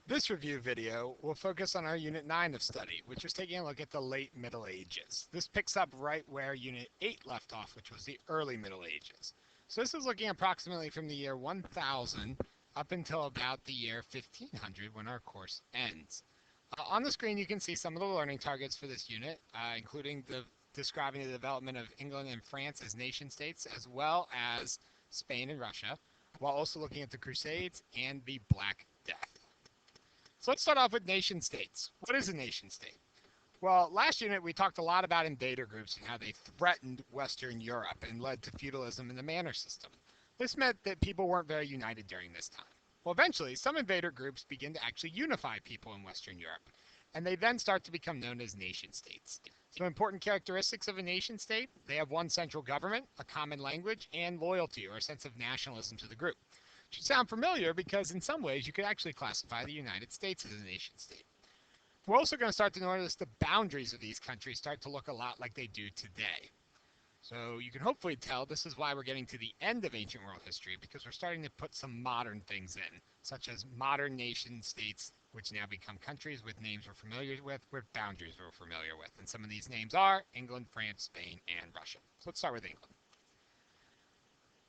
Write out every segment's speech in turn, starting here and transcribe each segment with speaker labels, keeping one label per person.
Speaker 1: This review video will focus on our Unit 9 of study, which is taking a look at the late Middle Ages. This picks up right where Unit 8 left off, which was the early Middle Ages. So this is looking approximately from the year 1000 up until about the year 1500 when our course ends. On the screen you can see some of the learning targets for this unit, including describing the development of England and France as nation states, as well as Spain and Russia, while also looking at the Crusades and the Black Death. So let's start off with nation states. What is a nation state? Well, last unit we talked a lot about invader groups and how they threatened Western Europe and led to feudalism and the manor system. This meant that people weren't very united during this time. Well, eventually, some invader groups begin to actually unify people in Western Europe, and they then start to become known as nation states. Some important characteristics of a nation state: they have one central government, a common language, and loyalty or a sense of nationalism to the group. It should sound familiar because in some ways you could actually classify the United States as a nation state. We're also going to start to notice the boundaries of these countries start to look a lot like they do today. So you can hopefully tell this is why we're getting to the end of ancient world history, because we're starting to put some modern things in, such as modern nation states, which now become countries with names we're familiar with boundaries we're familiar with. And some of these names are England, France, Spain, and Russia. So let's start with England.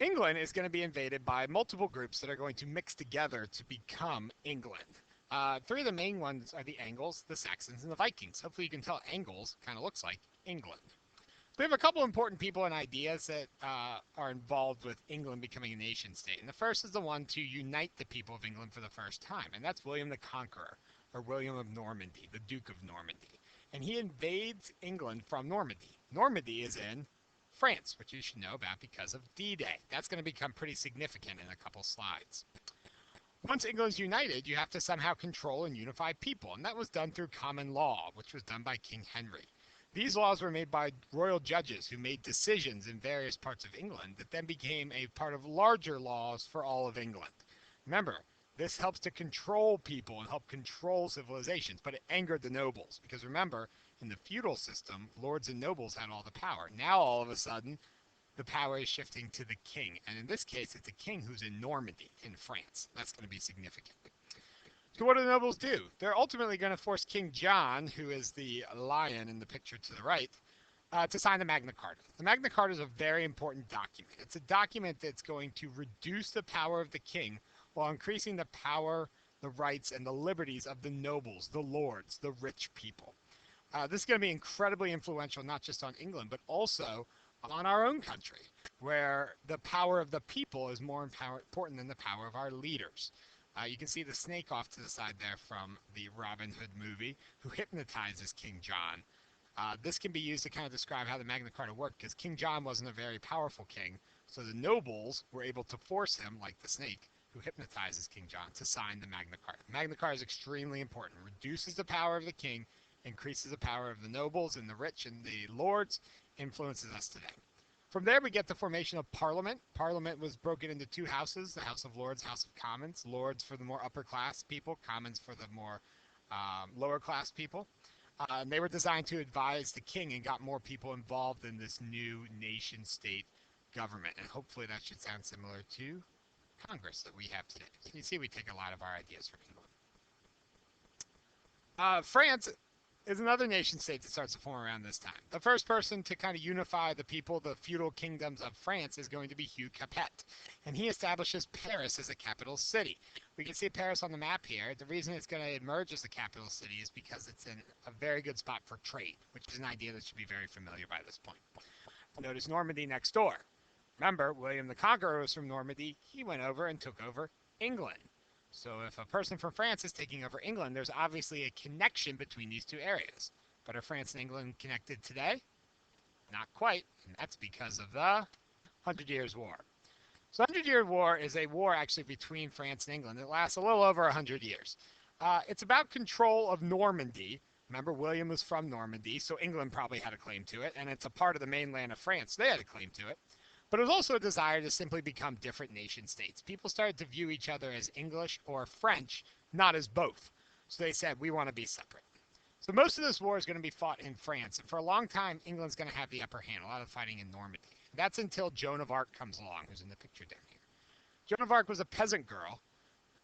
Speaker 1: England is going to be invaded by multiple groups that are going to mix together to become England. Three of the main ones are the Angles, the Saxons, and the Vikings. Hopefully you can tell Angles kind of looks like England. We have a couple important people and ideas that are involved with England becoming a nation state. And the first is the one to unite the people of England for the first time, and that's William the Conqueror, or William of Normandy, the Duke of Normandy. And he invades England from Normandy. Normandy is in France, which you should know about because of D-Day. That's going to become pretty significant in a couple slides. Once England's united, you have to somehow control and unify people, and that was done through common law, which was done by King Henry. These laws were made by royal judges who made decisions in various parts of England that then became a part of larger laws for all of England. Remember, this helps to control people and help control civilizations, but it angered the nobles because remember, in the feudal system, lords and nobles had all the power. Now all of a sudden, the power is shifting to the king, and in this case, it's a king who's in Normandy, in France. That's going to be significant. So what do the nobles do? They're ultimately going to force King John, who is the lion in the picture to the right, to sign the Magna Carta. The Magna Carta is a very important document. It's a document that's going to reduce the power of the king while increasing the power, the rights, and the liberties of the nobles, the lords, the rich people. This is going to be incredibly influential, not just on England, but also on our own country, where the power of the people is more important than the power of our leaders. You can see the snake off to the side there from the Robin Hood movie, who hypnotizes King John. This can be used to kind of describe how the Magna Carta worked, because King John wasn't a very powerful king, so the nobles were able to force him, like the snake, who hypnotizes King John, to sign the Magna Carta. Magna Carta is extremely important. It reduces the power of the king, increases the power of the nobles and the rich and the lords, influences us today. From there, we get the formation of Parliament. Parliament was broken into two houses, the House of Lords, House of Commons. Lords for the more upper class people, Commons for the more lower class people. And they were designed to advise the king and got more people involved in this new nation state government. And hopefully that should sound similar to Congress that we have today. So you see we take a lot of our ideas from England. France is another nation state that starts to form around this time. The first person to kind of unify the people, the feudal kingdoms of France, is going to be Hugh Capet, and he establishes Paris as a capital city. We can see Paris on the map here. The reason it's going to emerge as the capital city is because it's in a very good spot for trade, which is an idea that should be very familiar by this point. Notice Normandy next door. Remember, William the Conqueror was from Normandy. He went over and took over England. So if a person from France is taking over England, there's obviously a connection between these two areas. But are France and England connected today? Not quite, and that's because of the Hundred Years' War. So the Hundred Year War is a war actually between France and England. It lasts a little over 100 years. It's about control of Normandy. Remember, William was from Normandy, so England probably had a claim to it, and it's a part of the mainland of France. They had a claim to it. But it was also a desire to simply become different nation states. People started to view each other as English or French, not as both. So they said, we want to be separate. So most of this war is going to be fought in France. And for a long time, England's going to have the upper hand, a lot of fighting in Normandy. That's until Joan of Arc comes along, who's in the picture down here. Joan of Arc was a peasant girl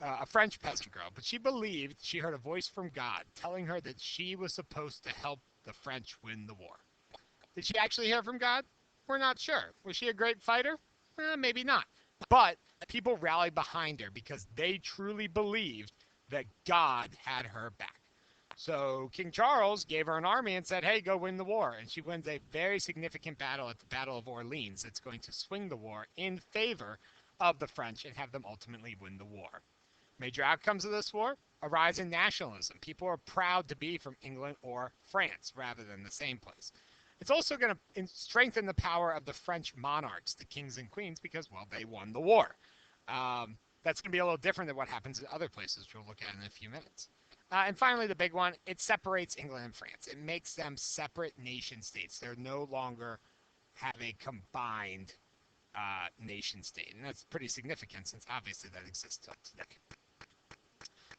Speaker 1: a French peasant girl, but she believed she heard a voice from God telling her that she was supposed to help the French win the war. Did she actually hear from God? We're not sure. Was she a great fighter? Maybe not. But people rallied behind her because they truly believed that God had her back. So King Charles gave her an army and said, hey, go win the war. And she wins a very significant battle at the Battle of Orleans that's going to swing the war in favor of the French and have them ultimately win the war. Major outcomes of this war: a rise in nationalism. People are proud to be from England or France rather than the same place. It's also going to strengthen the power of the French monarchs, the kings and queens, because, well, they won the war. That's going to be a little different than what happens in other places, which we'll look at in a few minutes. And finally, the big one, it separates England and France. It makes them separate nation states. They're no longer have a combined nation state. And that's pretty significant since obviously that exists till today.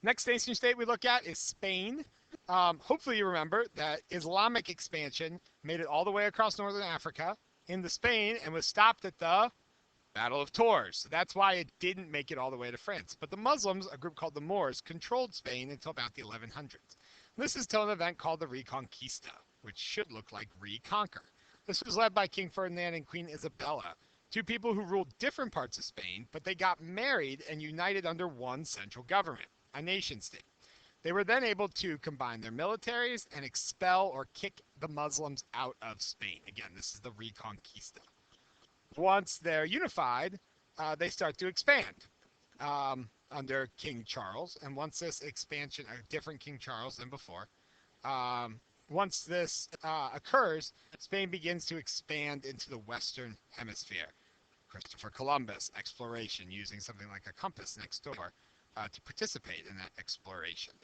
Speaker 1: Next nation state we look at is Spain. Hopefully you remember that Islamic expansion made it all the way across northern Africa into Spain and was stopped at the Battle of Tours. So that's why it didn't make it all the way to France. But the Muslims, a group called the Moors, controlled Spain until about the 1100s. This is till an event called the Reconquista, which should look like reconquer. This was led by King Ferdinand and Queen Isabella, two people who ruled different parts of Spain, but they got married and united under one central government, a nation state. They were then able to combine their militaries and expel or kick the Muslims out of Spain. Again, this is the Reconquista. Once they're unified, they start to expand under King Charles. And once this expansion, a different King Charles than before, once this occurs, Spain begins to expand into the Western Hemisphere. Christopher Columbus, exploration, using something like a compass next door to participate in that exploration.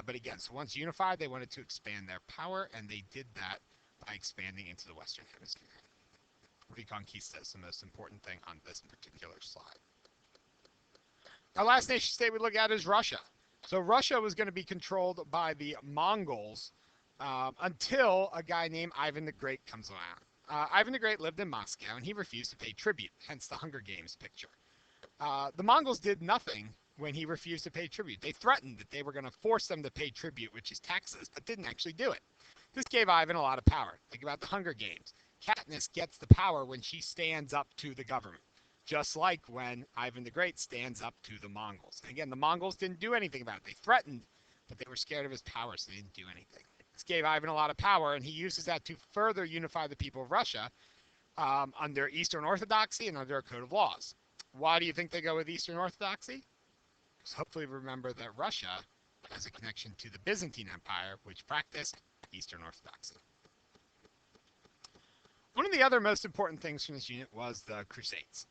Speaker 1: But again, so once unified, they wanted to expand their power, and they did that by expanding into the Western Hemisphere. Reconquista is the most important thing on this particular slide. Our last nation state we look at is Russia. So Russia was going to be controlled by the Mongols until a guy named Ivan the Great comes around. Ivan the Great lived in Moscow, and he refused to pay tribute, hence the Hunger Games picture. The Mongols did nothing when he refused to pay tribute. They threatened that they were going to force them to pay tribute, which is taxes, but didn't actually do it. This gave Ivan a lot of power. Think about the Hunger Games. Katniss gets the power when she stands up to the government, just like when Ivan the Great stands up to the Mongols. And again, the Mongols didn't do anything about it. They threatened, but they were scared of his power, so they didn't do anything. This gave Ivan a lot of power, and he uses that to further unify the people of Russia under Eastern Orthodoxy and under a code of laws. Why do you think they go with Eastern Orthodoxy? Because hopefully remember that Russia has a connection to the Byzantine Empire, which practiced Eastern Orthodoxy. One of the other most important things from this unit was the Crusades.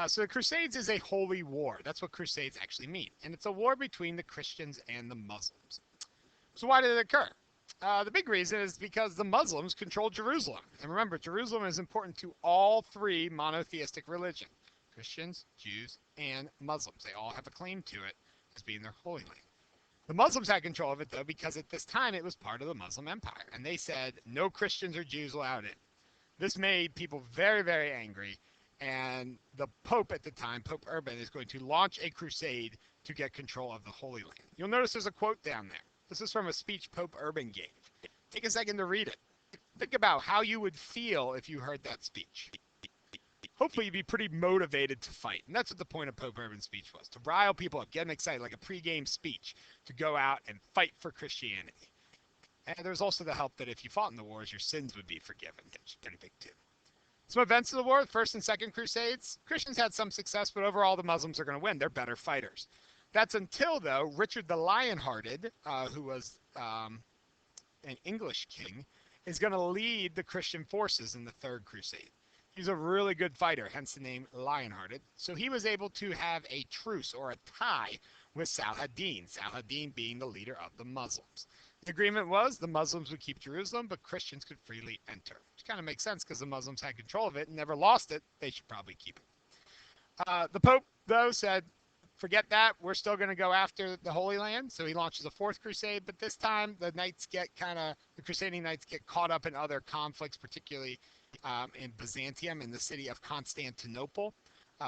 Speaker 1: So the Crusades is a holy war. That's what Crusades actually mean. And it's a war between the Christians and the Muslims. So why did it occur? The big reason is because the Muslims control Jerusalem. And remember, Jerusalem is important to all three monotheistic religions: Christians, Jews, and Muslims. They all have a claim to it as being their holy land. The Muslims had control of it, though, because at this time it was part of the Muslim Empire. And they said, no Christians or Jews allowed in. This made people very, very angry. And the Pope at the time, Pope Urban, is going to launch a crusade to get control of the Holy Land. You'll notice there's a quote down there. This is from a speech Pope Urban gave. Take a second to read it. Think about how you would feel if you heard that speech. Hopefully you'd be pretty motivated to fight. And that's what the point of Pope Urban's speech was, to rile people up, get them excited, like a pregame speech, to go out and fight for Christianity. And there's also the help that if you fought in the wars, your sins would be forgiven, which is big too. Some events of the war: First and Second Crusades. Christians had some success, but overall the Muslims are going to win. They're better fighters. That's until, though, Richard the Lionhearted, who was an English king, is going to lead the Christian forces in the Third Crusade. He's a really good fighter, hence the name Lionhearted. So he was able to have a truce or a tie with Saladin, Saladin being the leader of the Muslims. The agreement was the Muslims would keep Jerusalem, but Christians could freely enter, which kind of makes sense because the Muslims had control of it and never lost it. They should probably keep it. The Pope, though, said, forget that. We're still going to go after the Holy Land. So he launches a Fourth Crusade, but this time the Crusading Knights get caught up in other conflicts, particularly in Byzantium, in the city of Constantinople.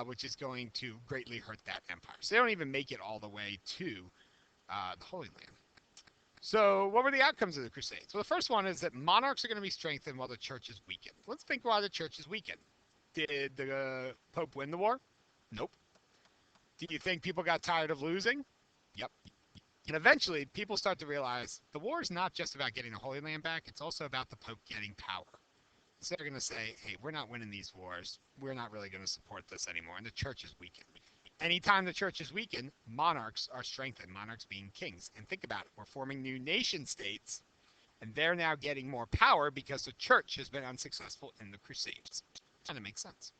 Speaker 1: which is going to greatly hurt that empire. So they don't even make it all the way to the Holy Land. So what were the outcomes of the Crusades? Well, the first one is that monarchs are going to be strengthened while the church is weakened. Let's think why the church is weakened. Did the Pope win the war? Nope. Do you think people got tired of losing? Yep. And eventually, people start to realize the war is not just about getting the Holy Land back, it's also about the Pope getting power. So they're going to say, hey, we're not winning these wars. We're not really going to support this anymore. And the church is weakened. Anytime the church is weakened, monarchs are strengthened, monarchs being kings. And think about it. We're forming new nation states, and they're now getting more power because the church has been unsuccessful in the Crusades. Kind of makes sense.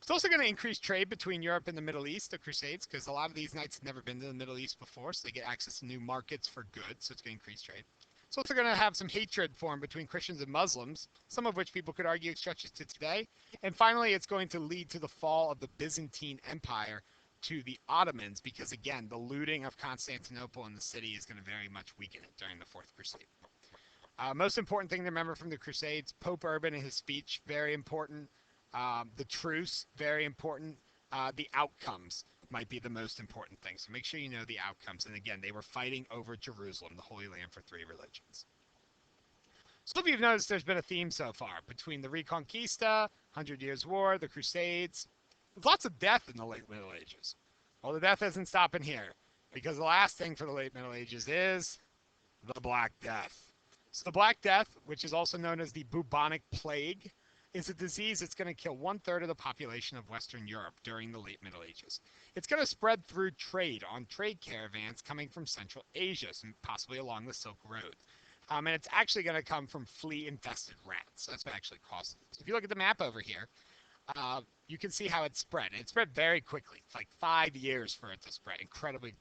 Speaker 1: It's also going to increase trade between Europe and the Middle East, the Crusades, because a lot of these knights have never been to the Middle East before, so they get access to new markets for goods, so it's going to increase trade. It's also going to have some hatred form between Christians and Muslims, some of which people could argue stretches to today. And finally, it's going to lead to the fall of the Byzantine Empire to the Ottomans, because again, the looting of Constantinople and the city is going to very much weaken it during the Fourth Crusade. Most important thing to remember from the Crusades, Pope Urban in his speech, very important. The truce, very important. The outcomes might be the most important thing. So make sure you know the outcomes. And again, they were fighting over Jerusalem, the Holy Land for three religions. So if you've noticed, there's been a theme so far between the Reconquista, 100 Years' War, the Crusades. There's lots of death in the late Middle Ages. Well, the death isn't stopping here, because the last thing for the late Middle Ages is the Black Death. So the Black Death, which is also known as the bubonic plague, is a disease that's going to kill 1/3 of the population of Western Europe during the late Middle Ages. It's going to spread through trade on trade caravans coming from Central Asia, possibly along the Silk Road. And it's actually going to come from flea-infested rats. That's what actually causes it. So if you look at the map over here, you can see how it spread. It spread very quickly. It's like 5 years for it to spread, incredibly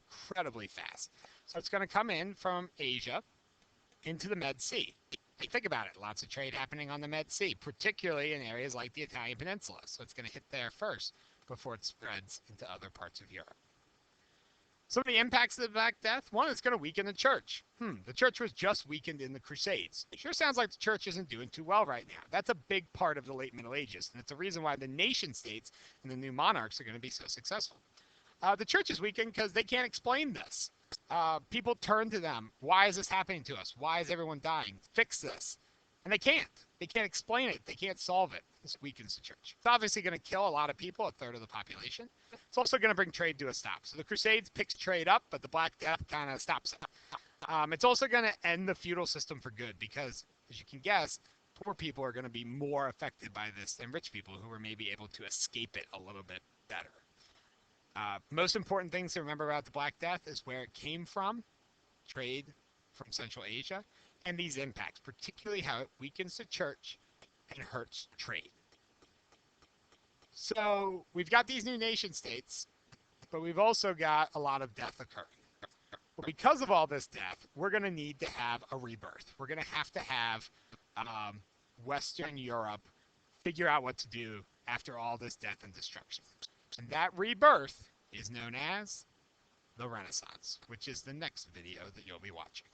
Speaker 1: fast. So it's going to come in from Asia into the Med Sea. Think about it. Lots of trade happening on the Med Sea, particularly in areas like the Italian Peninsula. So it's going to hit there first before it spreads into other parts of Europe. Some of the impacts of the Black Death. One, it's going to weaken the church. The church was just weakened in the Crusades. It sure sounds like the church isn't doing too well right now. That's a big part of the late Middle Ages, and it's a reason why the nation states and the new monarchs are going to be so successful. The church is weakened because they can't explain this. People turn to them. Why is this happening to us? Why is everyone dying? Fix this. And they can't. They can't explain it. They can't solve it. This weakens the church. It's obviously going to kill a lot of people, 1/3 of the population. It's also going to bring trade to a stop. So the Crusades picks trade up, but the Black Death kind of stops it. It's also going to end the feudal system for good because, as you can guess, poor people are going to be more affected by this than rich people who are maybe able to escape it a little bit better. Most important things to remember about the Black Death is where it came from, trade from Central Asia, and these impacts, particularly how it weakens the church and hurts trade. So we've got these new nation states, but we've also got a lot of death occurring. But because of all this death, we're going to need to have a rebirth. We're going to have Western Europe figure out what to do after all this death and destruction. And that rebirth is known as the Renaissance, which is the next video that you'll be watching.